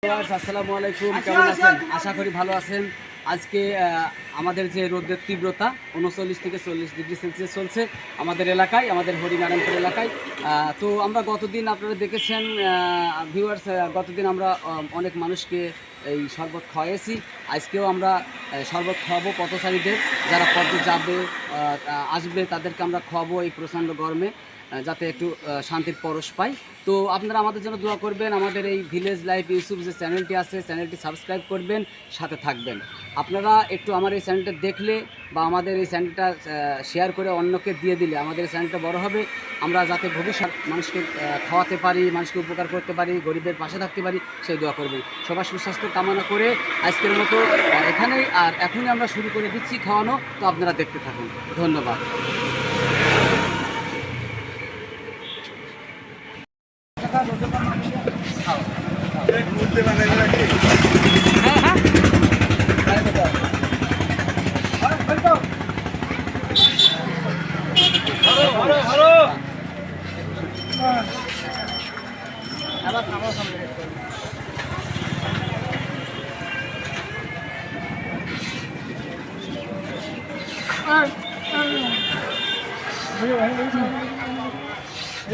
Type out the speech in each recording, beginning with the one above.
আসসালামু আলাইকুম, কেমন আছেন? আশা করি ভালো আছেন। আজকে আমাদের যে রোদের তীব্রতা 39 থেকে 40 ডিগ্রি সেলসিয়াস চলছে আমাদের এলাকায়, আমাদের হরিনারায়ণপুর এলাকায়। তো আমরা গতদিন আপনারা দেখেছেন ভিউয়ার্স, গতদিন আমরা অনেক মানুষকে এই শরবত খাওয়াইছি। আজকেও আমরা শরবত খাওয়াবো পথচারীদের, যারা পথে যাবে আসবে তাদেরকে আমরা খাওয়াবো এই প্রচণ্ড গরমে, যাতে একটু শান্তির পরশ পাই। তো আপনারা আমাদের জন্য দোয়া করবেন। আমাদের এই ভিলেজ লাইফ ইউটিউব যে চ্যানেলটি আছে, চ্যানেলটি সাবস্ক্রাইব করবেন, সাথে থাকবেন। আপনারা একটু আমার এই চ্যানেলটা দেখলে বা আমাদের এই চ্যানেলটা শেয়ার করে অন্যকে দিয়ে দিলে আমাদের এই চ্যানেলটা বড় হবে। আমরা যাতে ভবিষ্যৎ মানুষকে খাওয়াতে পারি, মানুষকে উপকার করতে পারি, গরিবের পাশে থাকতে পারি, সেই দোয়া করবেন। সবার সুস্বাস্থ্য কামনা করে আজকের মতো এখানেই, আর এখনই আমরা শুরু করে দিচ্ছি খাওয়ানো। তো আপনারা দেখতে থাকুন। ধন্যবাদ।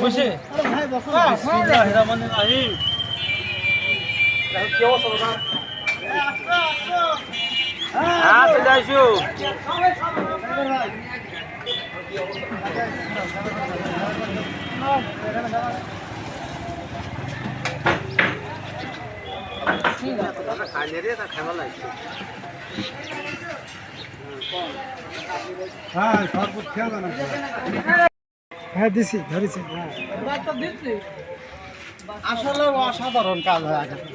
বসে হ্যাঁ দিছি ধরেছি। আসলে অসাধারণ কাজ হয়ে গেছে।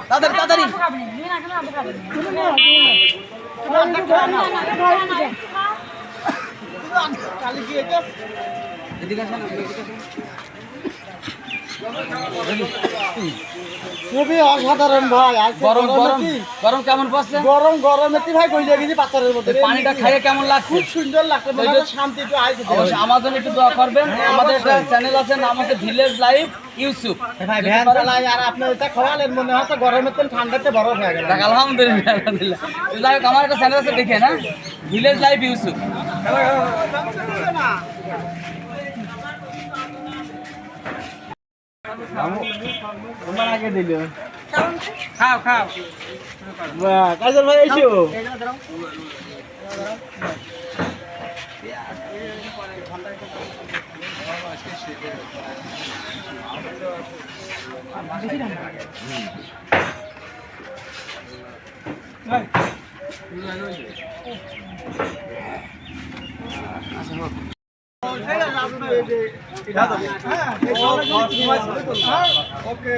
তাড়াতাড়ি খুবই অসাধারণ ভাই। গরম গরম গরম কেমন পড়ছে? গরম গরমে ভাই গইলে গেছি পাথরের মধ্যে। পানিটা খাইয়ে কেমন লাগছে? খুব সুন্দর লাগছে, মনে হয় শান্তি একটু আইছে। অবশ্যই আমার জন্য একটু দোয়া করবেন। আমাদের একটা চ্যানেল আছে, নাম হচ্ছে ভিলেজ লাইফ ইউটিউব। ভাই ভ্যান চালাই আর আপনি এটা খাওয়ালেন, মনে হয় গরমের দিন ঠান্ডাতে বরফ হয়ে গেল। আলহামদুলিল্লাহ আলহামদুলিল্লাহ। যাই হোক, আমার একটা চ্যানেল আছে, দেখে না, ভিলেজ লাইফ ইউটিউব। তোমার আগে দিল। খাও খাও। বাহ, কাজল ভাই এসো। ওকে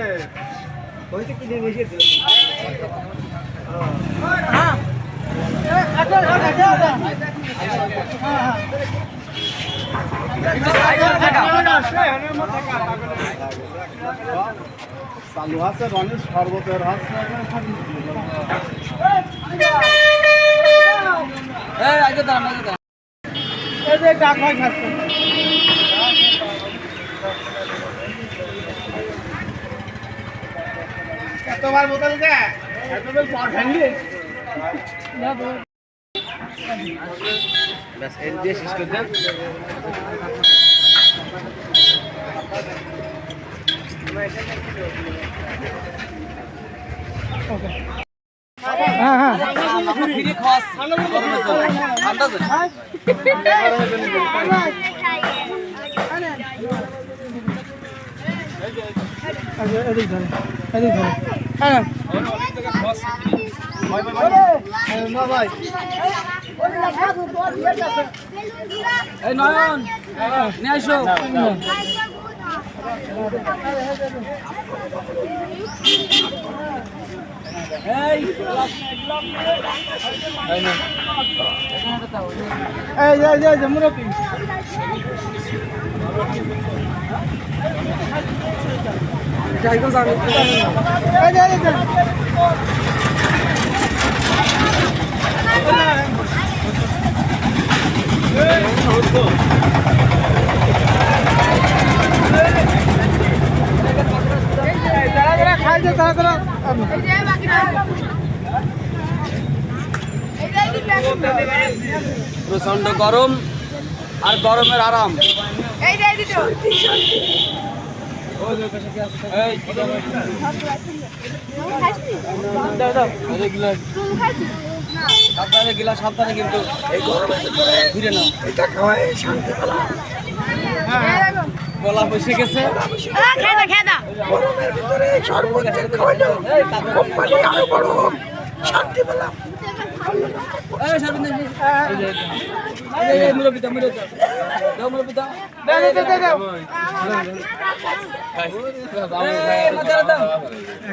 চালু আছে রনির সর্বতের আছে। আগে দাঁড়ান, আগে দাঁড়ান। এই যে ডাক ভাই খাচ্ছে। তোমার বোতল কে এতবেল পর ফেললি? ব্যাস এই দিয়ে শেষ করে দেন। হ্যাঁ হ্যাঁ ফ্রি খাওয়া ঠান্ডা তো। এদিক ধরে এদিক ধরে। হ্যাঁ না ভাই এই নয়ন নিয়ে আসো। এই এই যে মুরব্বী যাইগো যাবে। এই যে হতো এই যে তারা প্রচন্ড গরম আর গরমের আরাম। সাবধানে গিলা সাবধানে, কিন্তু এই গরমে ঘুরে নাও। এটা খাওয়াই শান্তি পেলাম। গলা বসে গেছে। গরমের ভিতরে শরবত খাওয়াইলো কোম্পানি আরো বড় শান্তি পেলাম।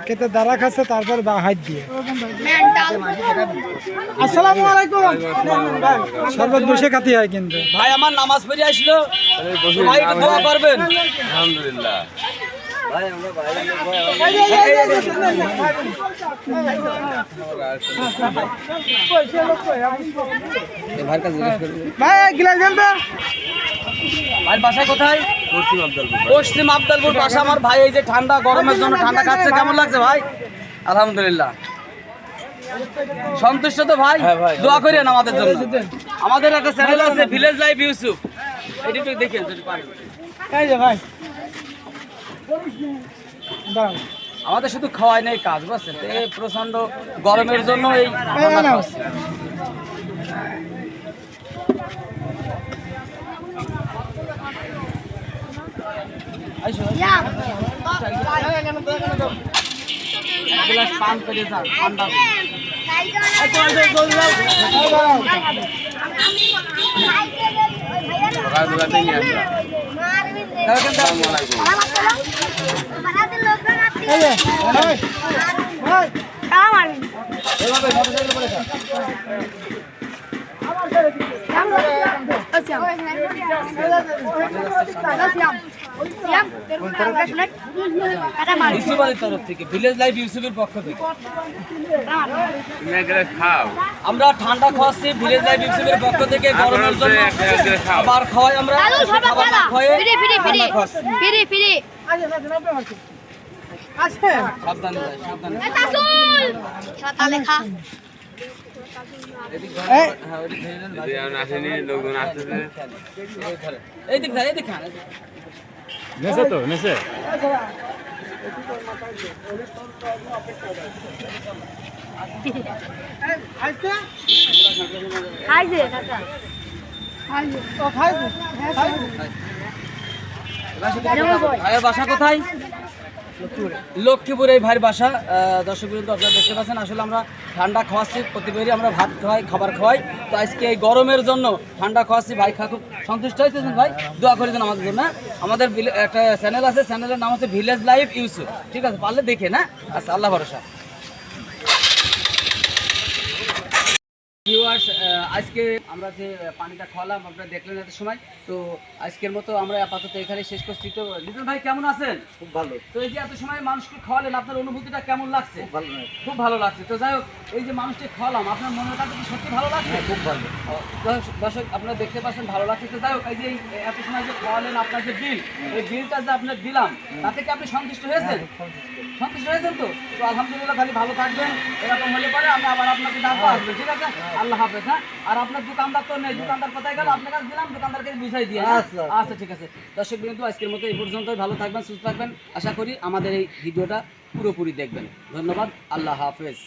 খেতে দাঁড়া খাচ্ছে তারপর বা হাত দিয়ে। আসসালামু আলাইকুম। শরবত বসে খাতে হয় কিন্তু। ভাই আমার নামাজ পড়ে আসলো, ভাই একটু দোয়া করবেন। আলহামদুলিল্লাহ। ভাই গিলাস দেন তো। ভাই বাসায় কোথায়? পশ্চিম আফজালপুর বাসা আমার ভাই। এই যে ঠান্ডা গরমের জন্য ঠান্ডা খাচ্ছে, কেমন লাগছে ভাই? আলহামদুলিল্লাহ। সন্তুষ্ট তো ভাই? দোয়া করেন আমাদের জন্য। আমাদের একটা চ্যানেল আছে ভিলেজ লাইফ ইউসুফ, এটি একটু দেখেন যদি পারেন। এই যে ভাই দাঁড়াও। আমাদের শুধু খাওয়াই নেই কাজ, বুঝছেন? এই প্রচন্ড গরমের জন্য এই ঠান্ডা খাওয়াচ্ছে। আইসো, এক গ্লাস পান করে যান, ঠান্ডা। সকালবেলাতে নিয়ে আসলাম। এই যে ভাই ভাই এভাবে মোটরসাইকেল করে যান। ইউসুফের তরফ থেকে, ভিলেজ লাইফ ইউসুফের পক্ষ থেকে তুমি এক গ্লাস খাও। আমরা ঠান্ডা খাওয়াচ্ছি ভিলেজ লাইফ ইউসুফের পক্ষ থেকে গরমের জন্য। এক গ্লাস খাও। খাবার খাওয়াই আমরা, খাবার না খাওয়াই ঠান্ডা খাওয়াচ্ছি। আছে সাবধানে যাই, সাবধানে। এদিক ধরেন। এই। হ্যাঁ, ওদিক ধরে নেন, যদি এখন আসেনি, লোকজন আসতেছে। এইদিক ধরেন, এইদিক খান। নেছে তো, নেছে। আইছে খাইছে কাকা ও খাইছে ভাইয়ের বাসা কোথায়? লক্ষ্মীপুর। এই ভাইয়ের বাসা। দর্শক বিন্দু আপনারা দেখতে পাচ্ছেন, আসলে আমরা ঠান্ডা খাওয়াচ্ছি, প্রতিবারই আমরা ভাত খাওয়াই, খাবার খাওয়াই। তো আজকে এই গরমের জন্য ঠান্ডা খাওয়াচ্ছি। ভাই খুব সন্তুষ্ট হয়েছেন ভাই, দোয়া করে দেন আমাদের জন্য। আমাদের একটা চ্যানেল আছে, চ্যানেলের নাম হচ্ছে ভিলেজ লাইফ ইউসুফ, ঠিক আছে? পারলে দেখে না। আচ্ছা, আল্লাহ ভরসা। ভিউয়ার্স, আজকে আমরা যে পানিটা খাওয়ালাম আপনারা দেখলেন এত সময়। তো আজকের মতো আমরা আপাতত এখানে শেষ করছি। তো লিটন ভাই কেমন আছেন? খুব ভালো। তো এই যে এত সময় মানুষকে খাওয়ালেন, আপনার অনুভূতিটা কেমন লাগছে? ভালো খুব ভালো লাগছে। তো যাই হোক, এই যে মানুষকে খাওয়ালাম, আপনার মনের কাছে কি সত্যি ভালো লাগছে? খুব ভালো। দর্শক আপনারা দেখতে পাচ্ছেন ভালো লাগছে। তো যাই হোক, এই যে এত সময় যে খাওয়ালেন, আপনার যে বিল, এই বিলটা যে আপনার দিলাম, তাতে কি আপনি সন্তুষ্ট হয়েছেন? সন্তুষ্ট হয়েছেন তো? তো আলহামদুলিল্লাহ, খালি ভালো থাকবেন। এরকম হলে পরে আমরা আবার আপনাকে ডাকবো, আসবেন, ঠিক আছে? আল্লাহ হাফেজ। হ্যাঁ, আর আপনার দোকানদার তো নেই, দোকানদার কোথায় গেল? আপনার কাছে দিলাম, দোকানদারকে বুঝাই দিয়ে। আচ্ছা, ঠিক আছে। দর্শক বিন্দু, আজকের মতো এই পর্যন্তই। ভালো থাকবেন, সুস্থ থাকবেন। আশা করি আমাদের এই ভিডিওটা পুরোপুরি দেখবেন। ধন্যবাদ। আল্লাহ হাফেজ।